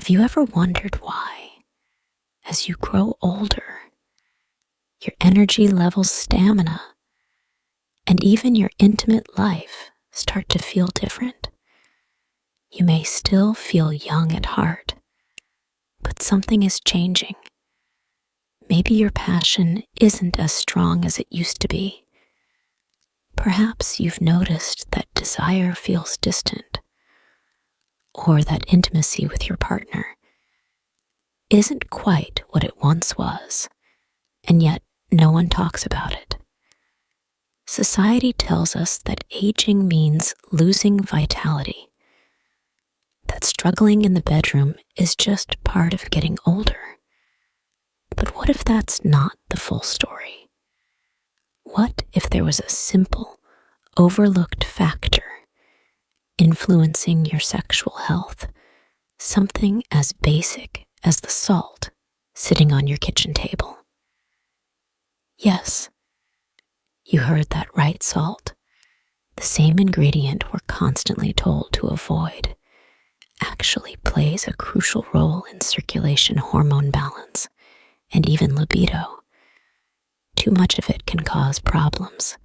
Have you ever wondered why, as you grow older, your energy levels, stamina, and even your intimate life start to feel different? You may still feel young at heart, but something is changing. Maybe your passion isn't as strong as it used to be. Perhaps you've noticed that desire feels distant, or that intimacy with your partner isn't quite what it once was, and yet no one talks about it. Society tells us that aging means losing vitality, that struggling in the bedroom is just part of getting older. But what if that's not the full story? What if there was a simple, overlooked factor influencing your sexual health, something as basic as the salt sitting on your kitchen table? Yes, you heard that right, salt. The same ingredient we're constantly told to avoid actually plays a crucial role in circulation, hormone balance, and even libido. Too much of it can cause problems,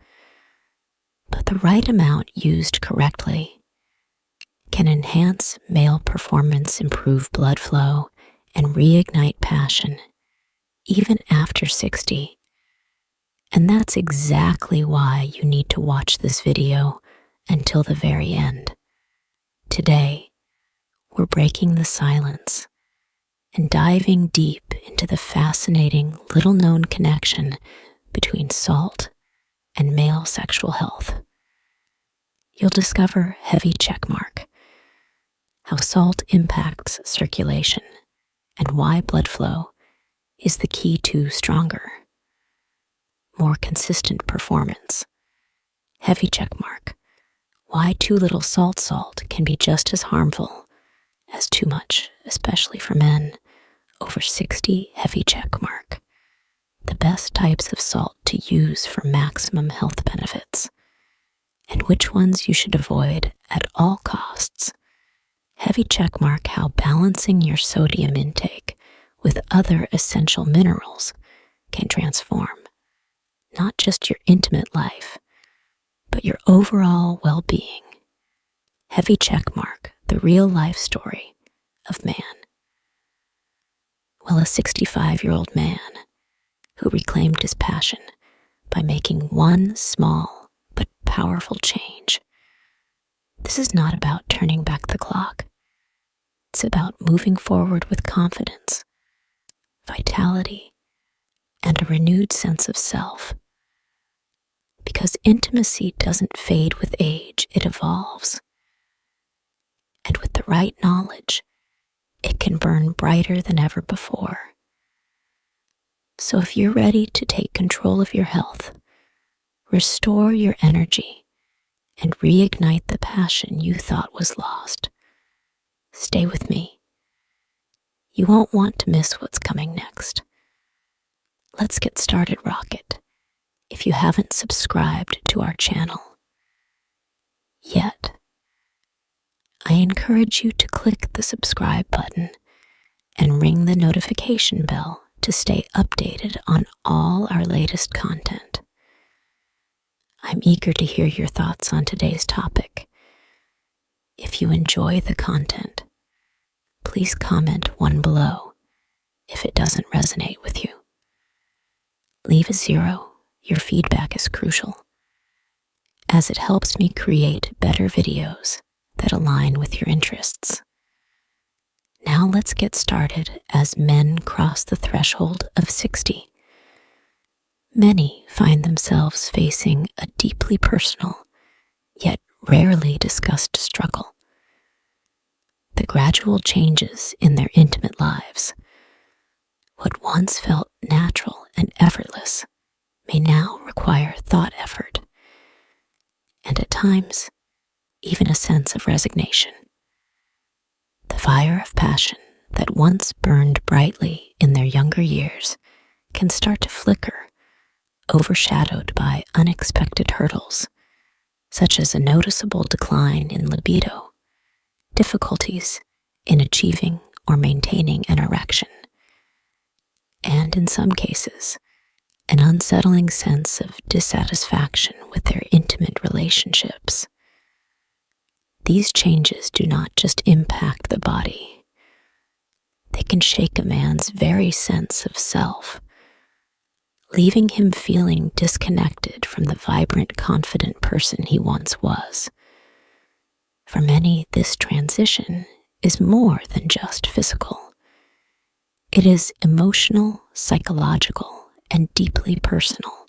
but the right amount used correctly can enhance male performance, improve blood flow, and reignite passion, even after 60. And that's exactly why you need to watch this video until the very end. Today, we're breaking the silence and diving deep into the fascinating little-known connection between salt and male sexual health. You'll discover heavy checkmark, how salt impacts circulation, and why blood flow is the key to stronger, more consistent performance. Heavy checkmark, why too little salt can be just as harmful as too much, especially for men over 60. Heavy checkmark, the best types of salt to use for maximum health benefits, and which ones you should avoid at all costs. Heavy checkmark, how balancing your sodium intake with other essential minerals can transform not just your intimate life, but your overall well-being. Heavy checkmark, the real life story of man. Well, a 65-year-old man who reclaimed his passion by making one small but powerful change. This is not about turning back the clock. It's about moving forward with confidence, vitality, and a renewed sense of self. Because intimacy doesn't fade with age, it evolves. And with the right knowledge, it can burn brighter than ever before. So if you're ready to take control of your health, restore your energy, and reignite the passion you thought was lost, stay with me. You won't want to miss what's coming next. Let's get started, Rocket. If you haven't subscribed to our channel yet, I encourage you to click the subscribe button and ring the notification bell to stay updated on all our latest content. I'm eager to hear your thoughts on today's topic. If you enjoy the content, please comment one below if it doesn't resonate with you. Leave a 0. Your feedback is crucial, as it helps me create better videos that align with your interests. Now let's get started as men cross the threshold of 60. Many find themselves facing a deeply personal, yet rarely discussed struggle. The gradual changes in their intimate lives. What once felt natural and effortless may now require thought, effort, and at times, even a sense of resignation. The fire of passion that once burned brightly in their younger years can start to flicker, overshadowed by unexpected hurdles, such as a noticeable decline in libido, difficulties in achieving or maintaining an erection. And in some cases, an unsettling sense of dissatisfaction with their intimate relationships. These changes do not just impact the body, they can shake a man's very sense of self, leaving him feeling disconnected from the vibrant, confident person he once was. For many, this transition is more than just physical. It is emotional, psychological, and deeply personal.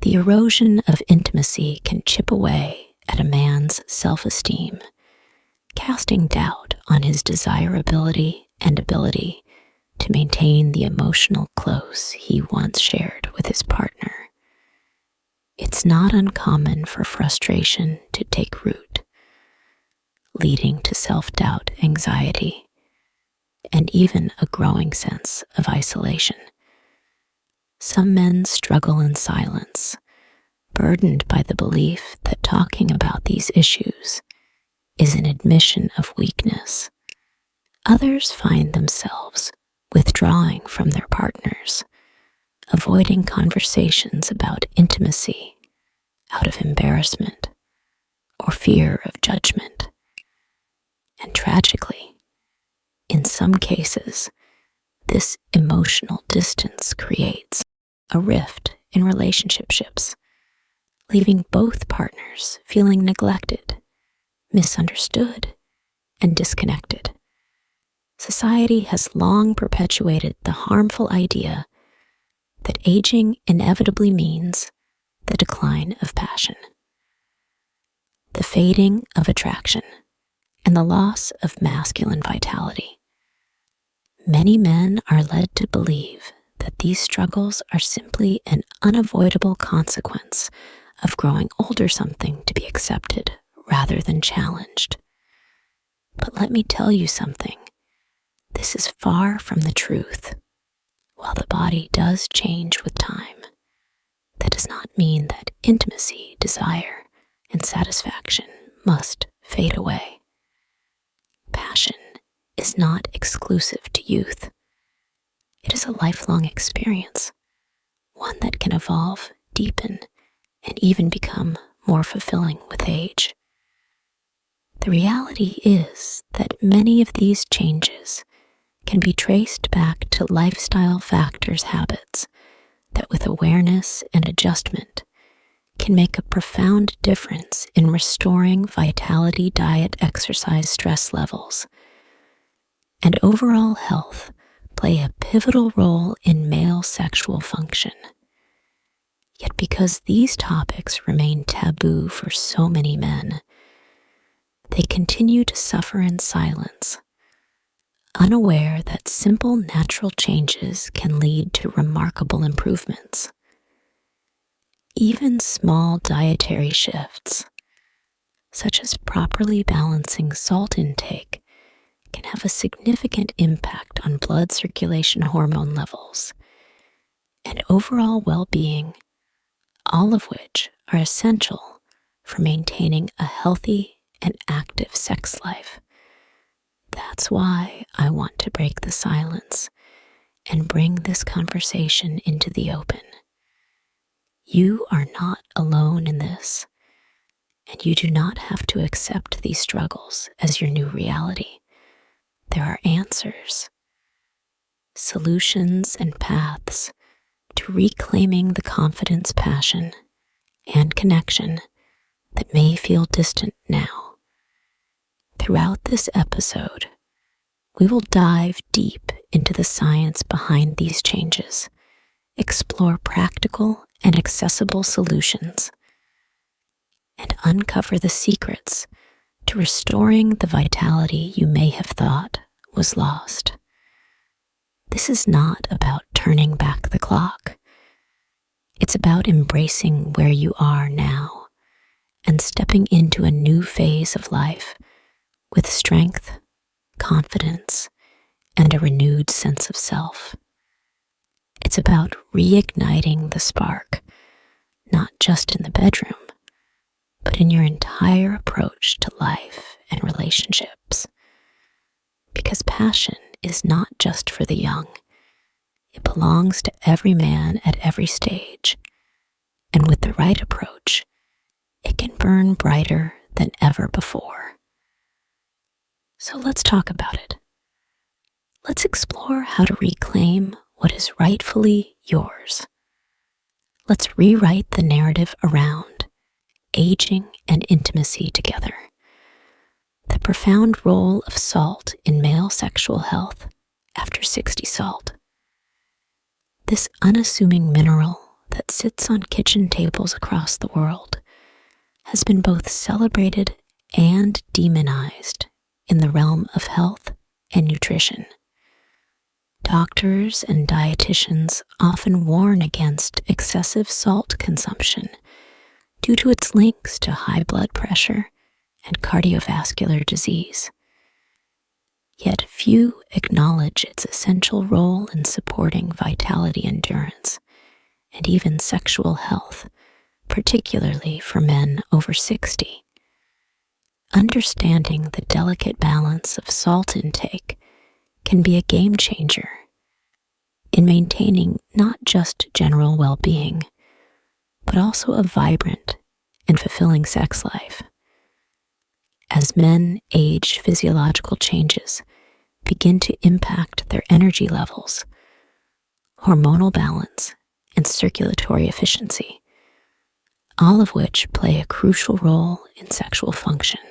The erosion of intimacy can chip away at a man's self-esteem, casting doubt on his desirability and ability to maintain the emotional close he once shared with his partner. It's not uncommon for frustration to take root, leading to self-doubt, anxiety, and even a growing sense of isolation. Some men struggle in silence, burdened by the belief that talking about these issues is an admission of weakness. Others find themselves withdrawing from their partners, avoiding conversations about intimacy out of embarrassment or fear of judgment. And tragically, in some cases, this emotional distance creates a rift in relationships, leaving both partners feeling neglected, misunderstood, and disconnected. Society has long perpetuated the harmful idea that aging inevitably means the decline of passion, the fading of attraction, and the loss of masculine vitality. Many men are led to believe that these struggles are simply an unavoidable consequence of growing older, something to be accepted rather than challenged. But let me tell you something. This is far from the truth. While the body does change with time, that does not mean that intimacy, desire, and satisfaction must fade away. Passion is not exclusive to youth. It is a lifelong experience, one that can evolve, deepen, and even become more fulfilling with age. The reality is that many of these changes can be traced back to lifestyle factors, habits that with awareness and adjustment can make a profound difference in restoring vitality, diet, exercise, stress levels, and overall health play a pivotal role in male sexual function. Yet because these topics remain taboo for so many men, they continue to suffer in silence, unaware that simple natural changes can lead to remarkable improvements. Even small dietary shifts, such as properly balancing salt intake, can have a significant impact on blood circulation, hormone levels, and overall well-being, all of which are essential for maintaining a healthy and active sex life. That's why I want to break the silence and bring this conversation into the open. You are not alone in this, and you do not have to accept these struggles as your new reality. There are answers, solutions, and paths to reclaiming the confidence, passion, and connection that may feel distant now. Throughout this episode, we will dive deep into the science behind these changes, explore practical and accessible solutions, and uncover the secrets to restoring the vitality you may have thought was lost. This is not about turning back the clock. It's about embracing where you are now and stepping into a new phase of life with strength, confidence, and a renewed sense of self. It's about reigniting the spark, not just in the bedroom, but in your entire approach to life and relationships. because passion is not just for the young. It belongs to every man at every stage, and with the right approach, it can burn brighter than ever before. So let's talk about it. Let's explore how to reclaim what is rightfully yours. Let's rewrite the narrative around aging and intimacy together. The profound role of salt in male sexual health after 60 salt. This unassuming mineral that sits on kitchen tables across the world has been both celebrated and demonized in the realm of health and nutrition. Doctors and dietitians often warn against excessive salt consumption due to its links to high blood pressure and cardiovascular disease. Yet few acknowledge its essential role in supporting vitality, endurance, and even sexual health, particularly for men over 60. Understanding the delicate balance of salt intake can be a game changer in maintaining not just general well-being, but also a vibrant and fulfilling sex life. As men age, physiological changes begin to impact their energy levels, hormonal balance, and circulatory efficiency, all of which play a crucial role in sexual function.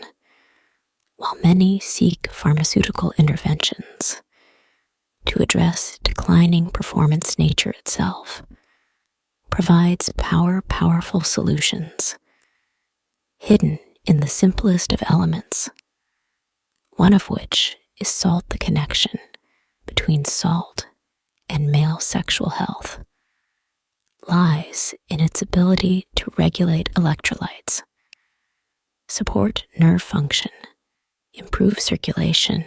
While many seek pharmaceutical interventions to address declining performance, nature itself provides powerful solutions hidden in the simplest of elements, one of which is salt. The connection between salt and male sexual health lies in its ability to regulate electrolytes, support nerve function, improve circulation,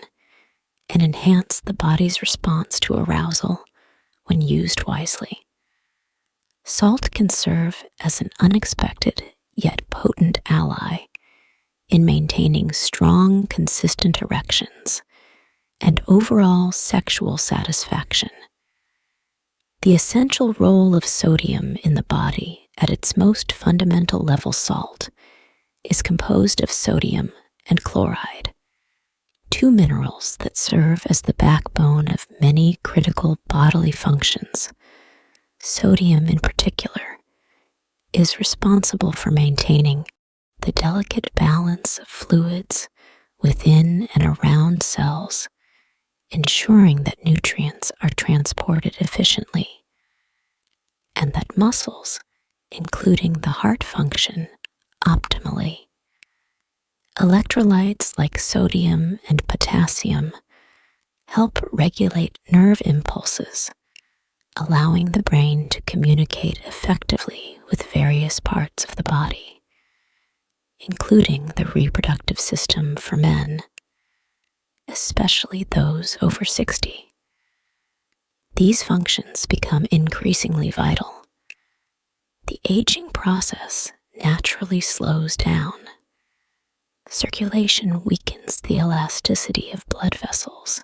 and enhance the body's response to arousal when used wisely. Salt can serve as an unexpected yet potent ally in maintaining strong, consistent erections and overall sexual satisfaction. The essential role of sodium in the body at its most fundamental level, salt, is composed of sodium and chloride, two minerals that serve as the backbone of many critical bodily functions. Sodium, in particular, is responsible for maintaining the delicate balance of fluids within and around cells, ensuring that nutrients are transported efficiently, and that muscles, including the heart, function optimally. Electrolytes like sodium and potassium help regulate nerve impulses, allowing the brain to communicate effectively with various parts of the body, including the reproductive system for men, especially those over 60. These functions become increasingly vital. The aging process naturally slows down. Circulation weakens the elasticity of blood vessels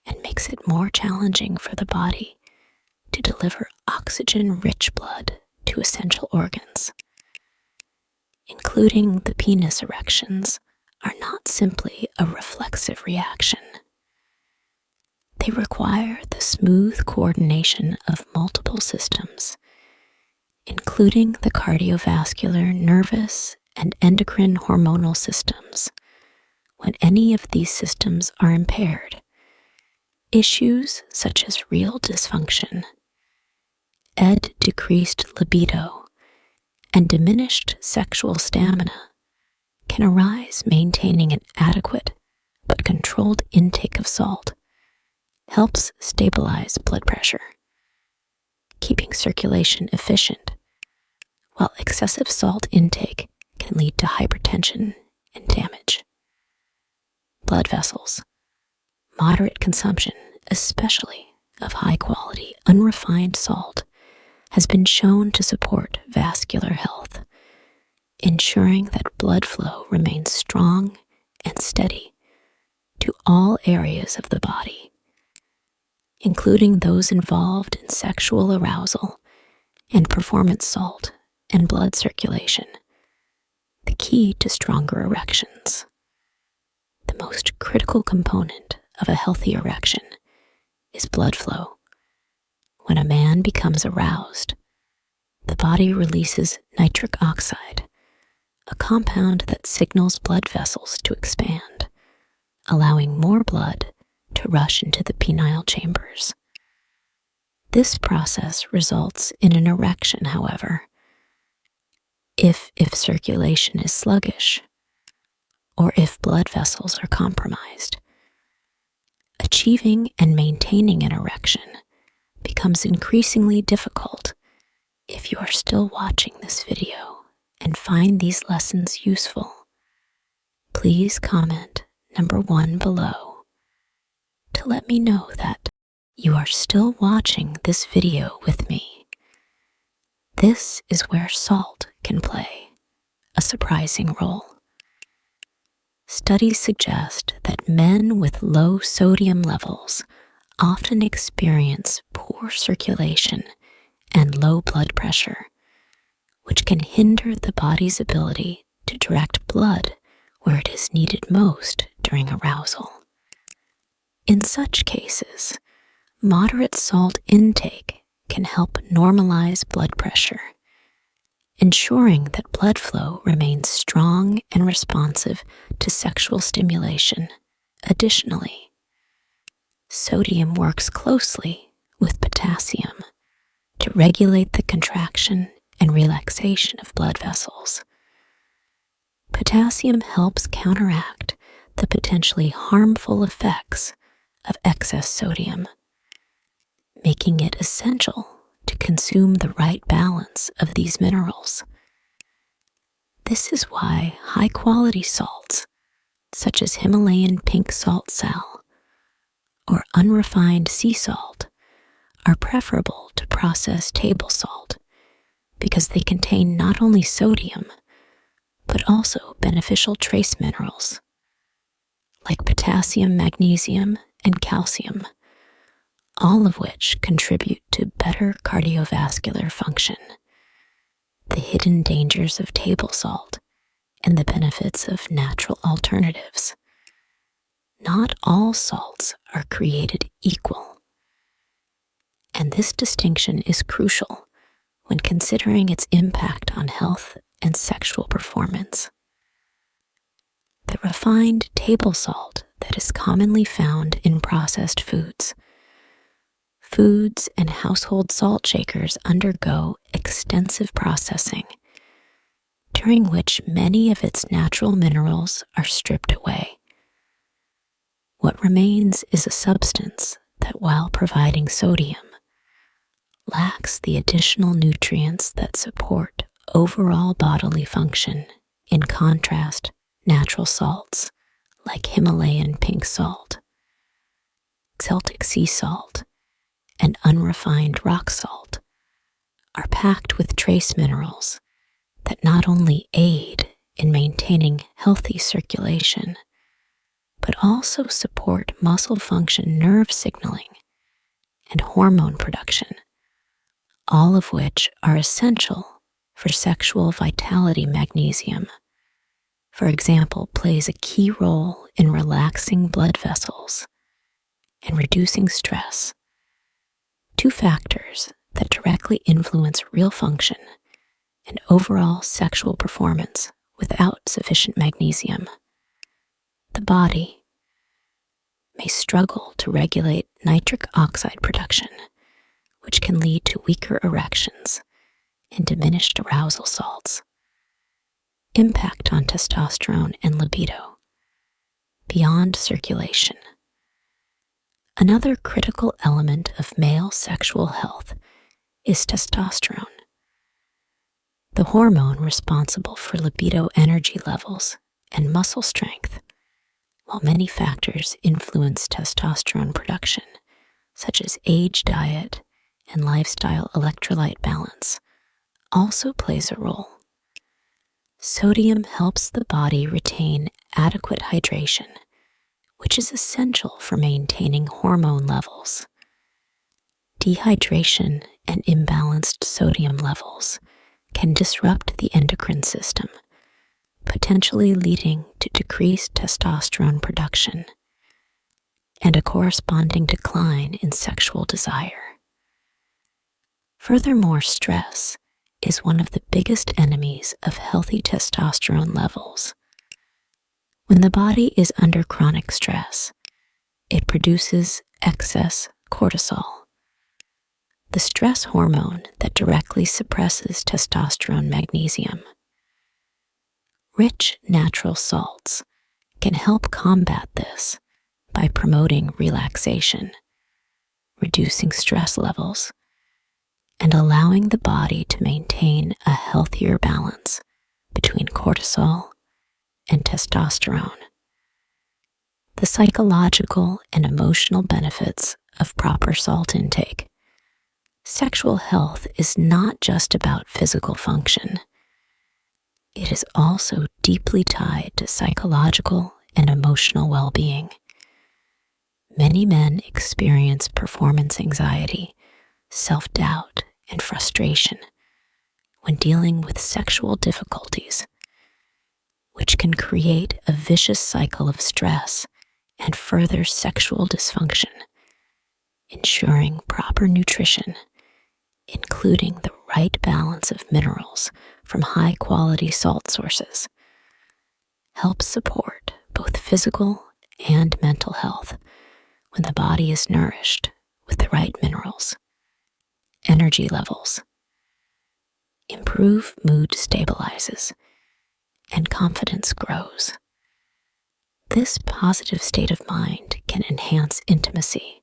and makes it more challenging for the body to deliver oxygen-rich blood to essential organs. Including the penis, erections are not simply a reflexive reaction. They require the smooth coordination of multiple systems, including the cardiovascular, nervous, and endocrine hormonal systems. When any of these systems are impaired, issues such as erectile dysfunction, decreased libido, and diminished sexual stamina can arise. Maintaining an adequate but controlled intake of salt helps stabilize blood pressure, keeping circulation efficient, while excessive salt intake can lead to hypertension and damage. Blood vessels. Moderate consumption, especially of high-quality, unrefined salt, has been shown to support vascular health, ensuring that blood flow remains strong and steady to all areas of the body, including those involved in sexual arousal and performance salt and blood circulation, the key to stronger erections. The most critical component of a healthy erection is blood flow. When a man becomes aroused, the body releases nitric oxide, a compound that signals blood vessels to expand, allowing more blood to rush into the penile chambers. This process results in an erection, however, if circulation is sluggish or if blood vessels are compromised. Achieving and maintaining an erection becomes increasingly difficult if you are still watching this video and find these lessons useful. Please comment number 1 below to let me know that you are still watching this video with me. This is where salt can play a surprising role. Studies suggest that men with low sodium levels often experience poor circulation and low blood pressure, which can hinder the body's ability to direct blood where it is needed most during arousal. In such cases, moderate salt intake can help normalize blood pressure, ensuring that blood flow remains strong and responsive to sexual stimulation. Additionally, sodium works closely with potassium to regulate the contraction and relaxation of blood vessels. Potassium helps counteract the potentially harmful effects of excess sodium, making it essential to consume the right balance of these minerals. This is why high-quality salts, such as Himalayan pink salt sal or unrefined sea salt, are preferable to processed table salt because they contain not only sodium, but also beneficial trace minerals like potassium, magnesium, and calcium, all of which contribute to better cardiovascular function. The hidden dangers of table salt and the benefits of natural alternatives. Not all salts are created equal, and this distinction is crucial when considering its impact on health and sexual performance. The refined table salt that is commonly found in processed foods and household salt shakers undergo extensive processing, during which many of its natural minerals are stripped away. What remains is a substance that, while providing sodium, lacks the additional nutrients that support overall bodily function. In contrast, natural salts like Himalayan pink salt, Celtic sea salt, and unrefined rock salt are packed with trace minerals that not only aid in maintaining healthy circulation, but also support muscle function, nerve signaling, and hormone production, all of which are essential for sexual vitality. Magnesium, for example, plays a key role in relaxing blood vessels and reducing stress, 2 factors that directly influence real function and overall sexual performance. Without sufficient magnesium, the body may struggle to regulate nitric oxide production, which can lead to weaker erections and diminished arousal salts. Impact on testosterone and libido. Beyond circulation. Another critical element of male sexual health is testosterone, the hormone responsible for libido, energy levels, and muscle strength. While many factors influence testosterone production, such as age, diet, and lifestyle, electrolyte balance also plays a role. Sodium helps the body retain adequate hydration, which is essential for maintaining hormone levels. Dehydration and imbalanced sodium levels can disrupt the endocrine system, potentially leading to decreased testosterone production and a corresponding decline in sexual desire. Furthermore, stress is one of the biggest enemies of healthy testosterone levels. When the body is under chronic stress, it produces excess cortisol, the stress hormone that directly suppresses testosterone magnesium. Rich natural salts can help combat this by promoting relaxation, reducing stress levels, and allowing the body to maintain a healthier balance between cortisol and testosterone. The psychological and emotional benefits of proper salt intake. Sexual health is not just about physical function. It is also deeply tied to psychological and emotional well-being. Many men experience performance anxiety, self-doubt, and frustration when dealing with sexual difficulties, which can create a vicious cycle of stress and further sexual dysfunction. Ensuring proper nutrition, including the right balance of minerals from high-quality salt sources, helps support both physical and mental health when the body is nourished with the right minerals. Energy levels. Improve mood stabilizes and confidence grows. This positive state of mind can enhance intimacy,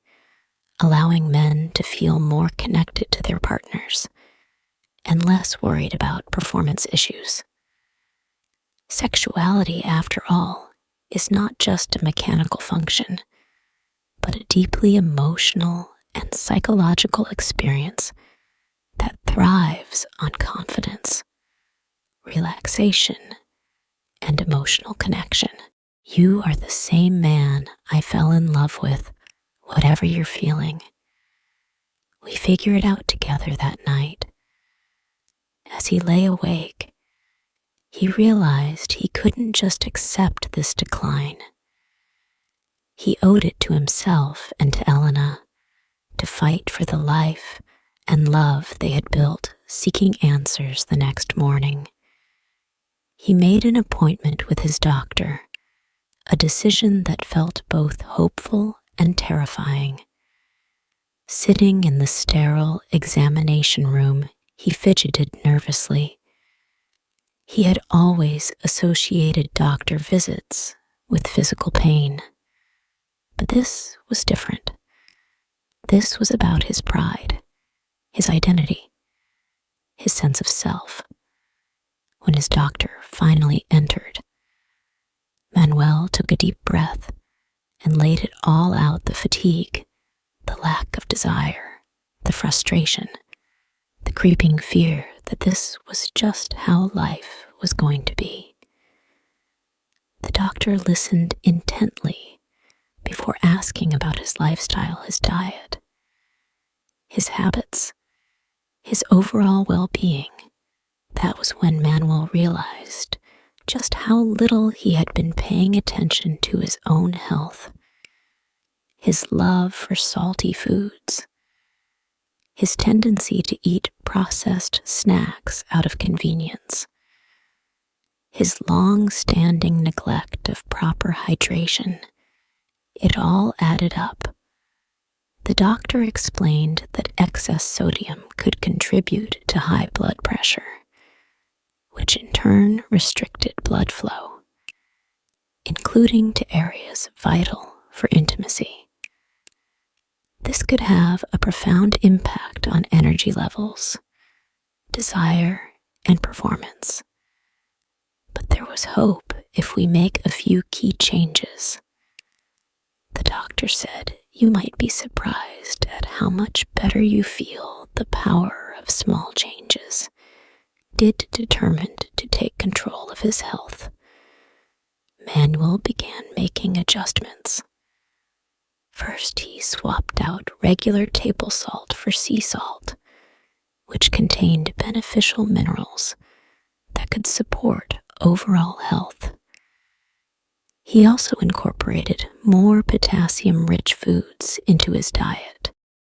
allowing men to feel more connected to their partners and less worried about performance issues. Sexuality, after all, is not just a mechanical function, but a deeply emotional and psychological experience that thrives on confidence, relaxation, and emotional connection. You are the same man I fell in love with, whatever you're feeling. We figured it out together that night. As he lay awake, he realized he couldn't just accept this decline. He owed it to himself and to Elena to fight for the life and love they had built, seeking answers the next morning. He made an appointment with his doctor, a decision that felt both hopeful and terrifying. Sitting in the sterile examination room, he fidgeted nervously. He had always associated doctor visits with physical pain, but this was different. This was about his pride, his identity, his sense of self. When his doctor finally entered, Manuel took a deep breath and laid it all out: the fatigue, the lack of desire, the frustration, the creeping fear that this was just how life was going to be. The doctor listened intently before asking about his lifestyle, his diet, his habits, his overall well-being. That was when Manuel realized just how little he had been paying attention to his own health, his love for salty foods, his tendency to eat processed snacks out of convenience, his long-standing neglect of proper hydration. It all added up. The doctor explained that excess sodium could contribute to high blood pressure, which in turn restricted blood flow, including to areas vital for intimacy. This could have a profound impact on energy levels, desire, and performance. But there was hope if we make a few key changes. The doctor said, "You might be surprised at how much better you feel. The power of small changes." Determined to take control of his health, Manuel began making adjustments. First, he swapped out regular table salt for sea salt, which contained beneficial minerals that could support overall health. He also incorporated more potassium-rich foods into his diet,